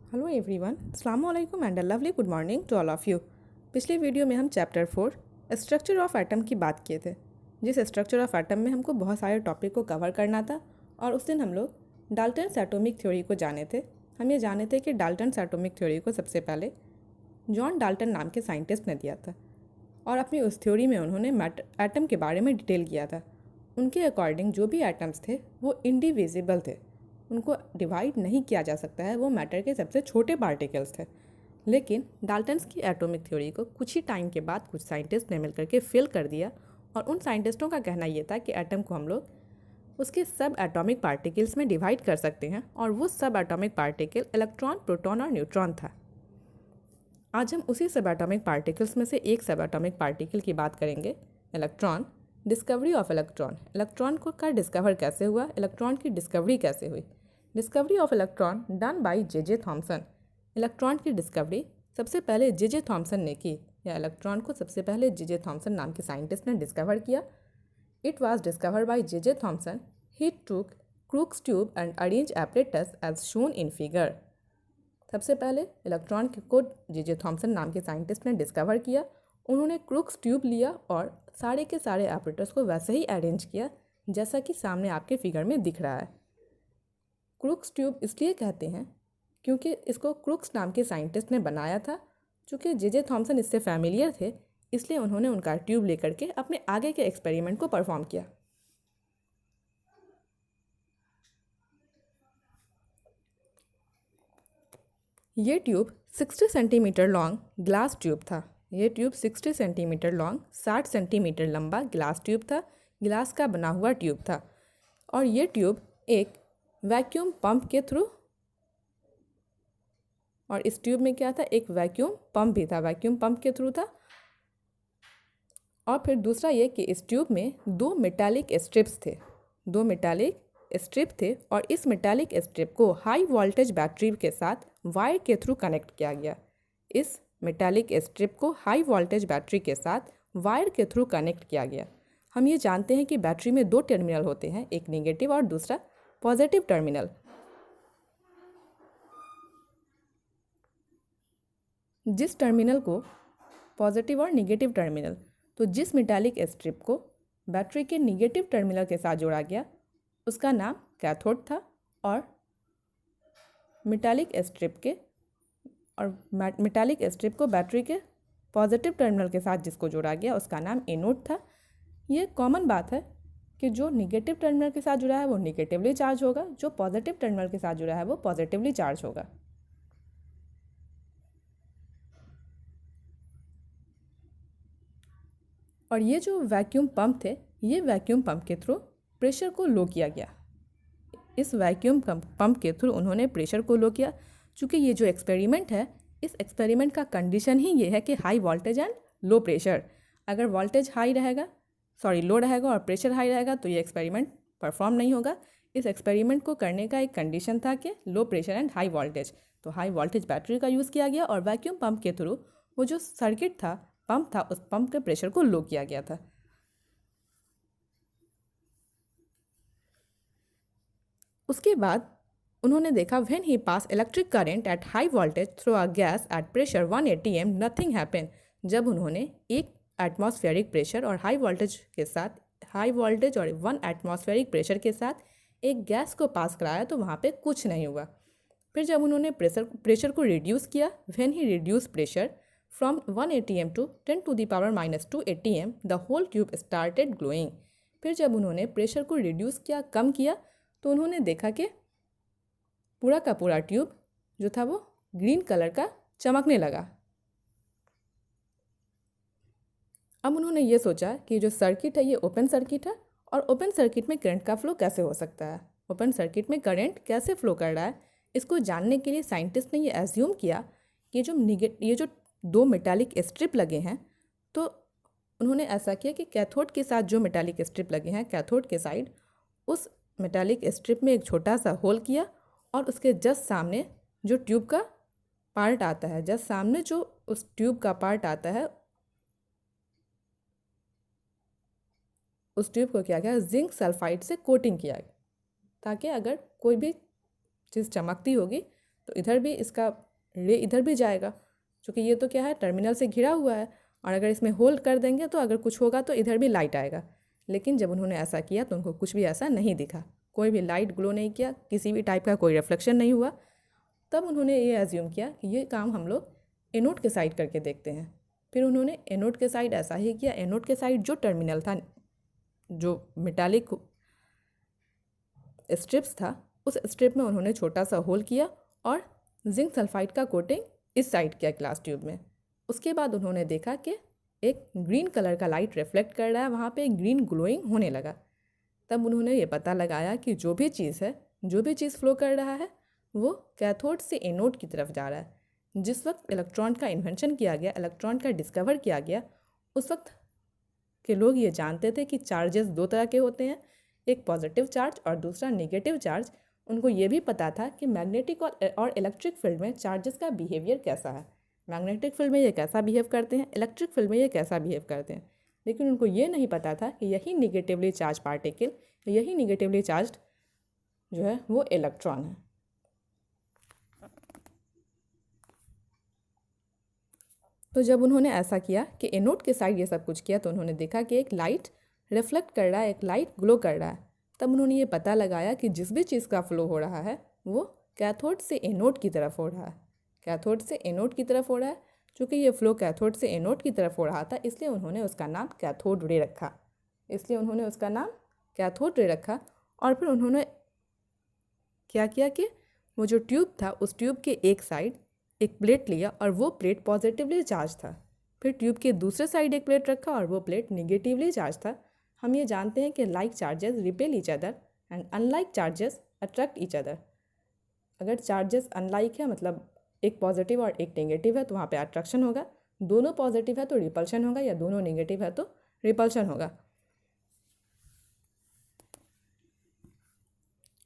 Hello everyone, अस्सलाम वालेकुम and a lovely good morning to all of you. पिछले video में हम चैप्टर 4 स्ट्रक्चर ऑफ एटम की बात किए थे, जिस स्ट्रक्चर ऑफ एटम में हमको बहुत सारे टॉपिक को कवर करना था। और उस दिन हम लोग डाल्टन्स एटॉमिक थ्योरी को जाने थे। हम ये जाने थे कि डाल्टन्स एटॉमिक थ्योरी को सबसे पहले जॉन डाल्टन नाम के साइंटिस्ट ने दिया था, और अपनी उस थ्योरी में उन्होंने एटम के बारे में डिटेल किया था। उनके अकॉर्डिंग जो भी एटम्स थे वो इंडिविजिबल थे, उनको डिवाइड नहीं किया जा सकता है, वो मैटर के सबसे छोटे पार्टिकल्स थे। लेकिन डाल्टन्स की एटॉमिक थ्योरी को कुछ ही टाइम के बाद कुछ साइंटिस्ट ने मिलकर के फेल कर दिया, और उन साइंटिस्टों का कहना ये था कि एटम को हम लोग उसके सब एटॉमिक पार्टिकल्स में डिवाइड कर सकते हैं, और वो सब एटॉमिक पार्टिकल इलेक्ट्रॉन, प्रोटॉन और न्यूट्रॉन था। आज हम उसी सब एटॉमिक पार्टिकल्स में से एक सब एटॉमिक पार्टिकल की बात करेंगे, electron. Discovery of electron, electron को का डिस्कवर कैसे हुआ, इलेक्ट्रॉन की डिस्कवरी कैसे हुई। Discovery of electron done by J Thompson. Electron की डिस्कवरी सबसे पहले जे थॉमसन ने की, या इलेक्ट्रॉन को सबसे पहले जे थॉमसन नाम के साइंटिस्ट ने डिस्कवर किया। It was discovered by J Thomson. He took Crookes tube and arrange apparatus as shown in figure. सबसे पहले इलेक्ट्रॉन को जे थॉमसन नाम के साइंटिस्ट ने डिस्कवर किया। उन्होंने क्रूक्स ट्यूब लिया और सारे के सारे एपरेटर्स को वैसे ही अरेंज किया जैसा कि सामने आपके फिगर में दिख रहा है। क्रूक्स ट्यूब इसलिए कहते हैं क्योंकि इसको क्रूक्स नाम के साइंटिस्ट ने बनाया था। चूँकि जे थॉमसन इससे फैमिलियर थे, इसलिए उन्होंने उनका ट्यूब लेकर के अपने आगे के एक्सपेरिमेंट को परफॉर्म किया। ये tube 60 centimetre long glass tube था। ये ट्यूब 60 सेंटीमीटर लॉन्ग, 60 सेंटीमीटर लंबा ग्लास ट्यूब था। ग्लास का बना हुआ ट्यूब था, और ये ट्यूब एक वैक्यूम पंप के थ्रू, और इस ट्यूब में क्या था, एक वैक्यूम पंप भी था, वैक्यूम पंप के थ्रू था। और फिर दूसरा ये कि इस ट्यूब में दो मेटालिक स्ट्रिप्स थे, दो मेटालिक स्ट्रिप थे, और इस मेटालिक स्ट्रिप को हाई वोल्टेज बैटरी के साथ वायर के थ्रू कनेक्ट किया गया। इस मेटालिक स्ट्रिप को हाई वोल्टेज बैटरी के साथ वायर के थ्रू कनेक्ट किया गया। हम ये जानते हैं कि बैटरी में दो टर्मिनल होते हैं, एक नेगेटिव और दूसरा पॉजिटिव टर्मिनल। जिस टर्मिनल को पॉजिटिव और निगेटिव टर्मिनल, तो जिस मेटालिक स्ट्रिप को बैटरी के निगेटिव टर्मिनल के साथ जोड़ा गया उसका नाम कैथोड था, और मेटालिक स्ट्रिप को बैटरी के पॉजिटिव टर्मिनल के साथ जिसको जोड़ा गया उसका नाम एनोड था। ये कॉमन बात है कि जो निगेटिव टर्मिनल के साथ जुड़ा है वो निगेटिवली चार्ज होगा, जो पॉजिटिव टर्मिनल के साथ जुड़ा है वो पॉजिटिवली चार्ज होगा। और ये जो वैक्यूम पंप थे, ये वैक्यूम पंप के थ्रू प्रेशर को लो किया गया। इस वैक्यूम पंप के थ्रू उन्होंने प्रेशर को लो किया। चूँकि ये जो एक्सपेरिमेंट है, इस एक्सपेरिमेंट का कंडीशन ही ये है कि high voltage and low pressure. अगर वोल्टेज लो रहेगा और प्रेशर हाई रहेगा तो ये एक्सपेरिमेंट परफॉर्म नहीं होगा। इस एक्सपेरिमेंट को करने का एक कंडीशन था कि लो प्रेशर एंड हाई वोल्टेज, तो हाई वोल्टेज बैटरी का यूज़ किया गया, और वैक्यूम पंप के थ्रू वो जो सर्किट था, पंप था, उस पंप के प्रेशर को लो किया गया था। उसके बाद उन्होंने देखा when he pass electric current eight high voltage through a gas at pressure 180 m nothing happen. जब उन्होंने एक एटमॉस्फेरिक प्रेशर और हाई वोल्टेज और 1 एटमॉस्फेरिक प्रेशर के साथ एक गैस को पास कराया तो वहाँ पे कुछ नहीं हुआ। फिर जब उन्होंने प्रेशर को रिड्यूस किया, when he reduce pressure from 180 m to 10 to the power -280 m the whole tube started glowing. फिर जब उन्होंने प्रेशर को रिड्यूस किया, कम किया, तो उन्होंने देखा कि पूरा का पूरा ट्यूब जो था वो ग्रीन कलर का चमकने लगा। अब उन्होंने ये सोचा कि जो सर्किट है ये ओपन सर्किट है, और ओपन सर्किट में करंट का फ्लो कैसे हो सकता है, ओपन सर्किट में करंट कैसे फ्लो कर रहा है, इसको जानने के लिए साइंटिस्ट ने ये एज्यूम किया कि ये जो दो मेटालिक स्ट्रिप लगे हैं, तो उन्होंने ऐसा किया कि कैथोड के साथ जो मेटालिक स्ट्रिप लगे हैं, कैथोड के साइड, उस मेटालिक स्ट्रिप में एक छोटा सा होल किया, और उसके जस्ट सामने जो ट्यूब का पार्ट आता है, जस्ट सामने जो उस ट्यूब का पार्ट आता है, उस ट्यूब को क्या किया, जिंक सल्फाइड से कोटिंग किया, ताकि अगर कोई भी चीज़ चमकती होगी तो इधर भी इसका रे इधर भी जाएगा, क्योंकि ये तो क्या है, टर्मिनल से घिरा हुआ है, और अगर इसमें होल्ड कर देंगे तो अगर कुछ होगा तो इधर भी लाइट आएगा। लेकिन जब उन्होंने ऐसा किया तो उनको कुछ भी ऐसा नहीं दिखा, कोई भी लाइट ग्लो नहीं किया, किसी भी टाइप का कोई रिफ्लेक्शन नहीं हुआ। तब उन्होंने ये एज्यूम किया कि ये काम हम लोग एनोड के साइड करके देखते हैं। फिर उन्होंने एनोड के साइड ऐसा ही किया। एनोड के साइड जो टर्मिनल था, जो मेटालिक स्ट्रिप्स था, उस स्ट्रिप में उन्होंने छोटा सा होल किया और जिंक सल्फाइड का कोटिंग इस साइड किया ग्लास ट्यूब में। उसके बाद उन्होंने देखा कि एक ग्रीन कलर का लाइट रिफ्लेक्ट कर रहा है, वहाँ पे एक ग्रीन ग्लोइंग होने लगा। तब उन्होंने ये पता लगाया कि जो भी चीज़ है, जो भी चीज़ फ्लो कर रहा है वो कैथोड से एनोड की तरफ जा रहा है। जिस वक्त इलेक्ट्रॉन का इन्वेंशन किया गया, इलेक्ट्रॉन का डिस्कवर किया गया, उस वक्त के लोग ये जानते थे कि चार्जेस दो तरह के होते हैं, एक पॉजिटिव चार्ज और दूसरा नेगेटिव चार्ज। उनको ये भी पता था कि मैग्नेटिक और इलेक्ट्रिक फील्ड में चार्जेस का बिहेवियर कैसा है। मैग्नेटिक फील्ड में ये कैसा बिहेव करते हैं, इलेक्ट्रिक फील्ड में ये कैसा बिहेव करते हैं। लेकिन उनको ये नहीं पता था कि यही निगेटिवली चार्ज पार्टिकल, यही निगेटिवली चार्ज जो है वो इलेक्ट्रॉन है। तो जब उन्होंने ऐसा किया कि एनोड के साइड ये सब कुछ किया, तो उन्होंने देखा कि एक लाइट रिफ्लेक्ट कर रहा है, एक लाइट ग्लो कर रहा है। तब उन्होंने ये पता लगाया कि जिस भी चीज़ का फ्लो हो रहा है वो कैथोड से एनोड की तरफ हो रहा है, कैथोड से एनोड की तरफ हो रहा है। चूँकि ये फ्लो कैथोड से एनोड की तरफ हो रहा था, इसलिए उन्होंने उसका नाम कैथोड रे रखा, इसलिए उन्होंने उसका नाम कैथोड रे रखा। और फिर उन्होंने क्या किया कि वो जो ट्यूब था, उस ट्यूब के एक साइड एक प्लेट लिया और वो प्लेट पॉजिटिवली चार्ज था। फिर ट्यूब के दूसरे साइड एक प्लेट रखा और वो प्लेट निगेटिवली चार्ज था। हम ये जानते हैं कि like charges repel each other and unlike charges attract each other. अगर चार्जेस अनलाइक है, मतलब एक पॉजिटिव और एक नेगेटिव है, तो वहाँ पे अट्रैक्शन होगा। दोनों पॉजिटिव है तो रिपल्शन होगा, या दोनों नेगेटिव है तो रिपल्शन होगा।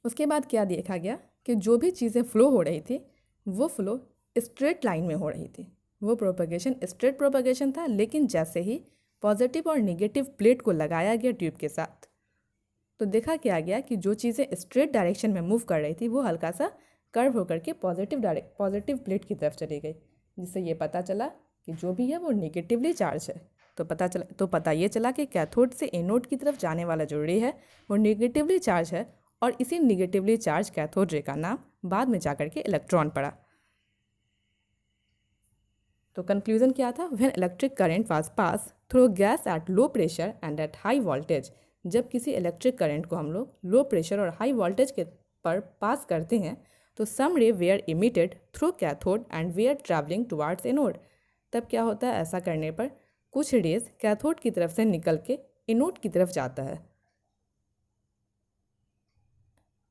उसके बाद क्या देखा गया कि जो भी चीज़ें फ्लो हो रही थी वो फ्लो स्ट्रेट लाइन में हो रही थी, वो प्रोपगेशन स्ट्रेट प्रोपगेशन था। लेकिन जैसे ही पॉजिटिव और नेगेटिव प्लेट को लगाया गया ट्यूब के साथ, तो देखा क्या गया कि जो चीज़ें स्ट्रेट डायरेक्शन में मूव कर रही थी वो हल्का सा कर्व होकर के पॉजिटिव प्लेट की तरफ चली गई, जिससे ये पता चला कि जो भी है वो नेगेटिवली चार्ज है। तो पता ये चला कि कैथोड से एनोड की तरफ जाने वाला जो रे है वो नेगेटिवली चार्ज है, और इसी निगेटिवली चार्ज कैथोड रे का नाम बाद में जाकर के इलेक्ट्रॉन पड़ा। तो कंक्लूजन क्या था? When electric current was pass through gas at low pressure and at high voltage, जब किसी इलेक्ट्रिक करंट को हम लोग लो प्रेशर और हाई वोल्टेज के पर पास करते हैं, तो some ray were emitted through cathode and were travelling towards anode. तब क्या होता है, ऐसा करने पर कुछ रेज कैथोड की तरफ से निकल के एनोड की तरफ जाता है,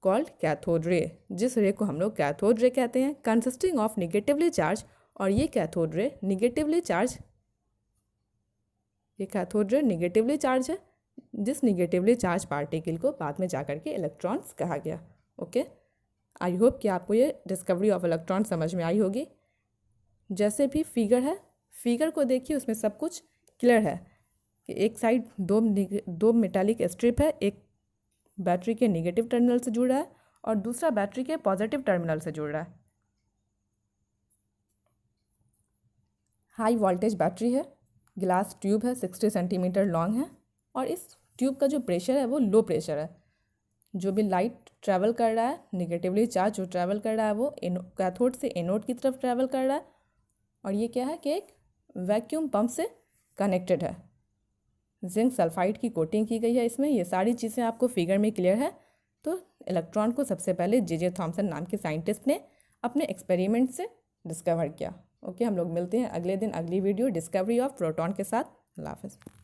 कॉल्ड कैथोड रे, जिस रे को हम लोग कैथोड रे कहते हैं, कंसिस्टिंग ऑफ निगेटिवली चार्ज। और ये कैथोड रे निगेटिवली चार्ज है, जिस निगेटिवली चार्ज पार्टिकल को बाद में जाकर के इलेक्ट्रॉन्स कहा गया। ओके, आई होप कि आपको ये डिस्कवरी ऑफ इलेक्ट्रॉन समझ में आई होगी। जैसे भी फिगर है, फिगर को देखिए, उसमें सब कुछ क्लियर है कि एक साइड दो मेटालिक स्ट्रिप है, एक बैटरी के नेगेटिव टर्मिनल से जुड़ रहा है और दूसरा बैटरी के पॉजिटिव टर्मिनल से जुड़ रहा है। हाई वोल्टेज बैटरी है, ग्लास ट्यूब है, 60 सेंटीमीटर लॉन्ग है, और इस ट्यूब का जो प्रेशर है वो लो प्रेशर है। जो भी लाइट ट्रैवल कर रहा है, निगेटिवली चार्ज जो ट्रैवल कर रहा है वो कैथोड से एनोड की तरफ ट्रैवल कर रहा है। और ये क्या है कि एक वैक्यूम पंप से कनेक्टेड है, जिंक सल्फाइड की कोटिंग की गई है इसमें। ये सारी चीज़ें आपको फिगर में क्लियर है। तो इलेक्ट्रॉन को सबसे पहले जे थॉमसन नाम के साइंटिस्ट ने अपने एक्सपेरिमेंट से डिस्कवर किया। ओके, हम लोग मिलते हैं अगले दिन अगली वीडियो डिस्कवरी ऑफ प्रोटॉन के साथ। अल्लाह हाफ़िज़।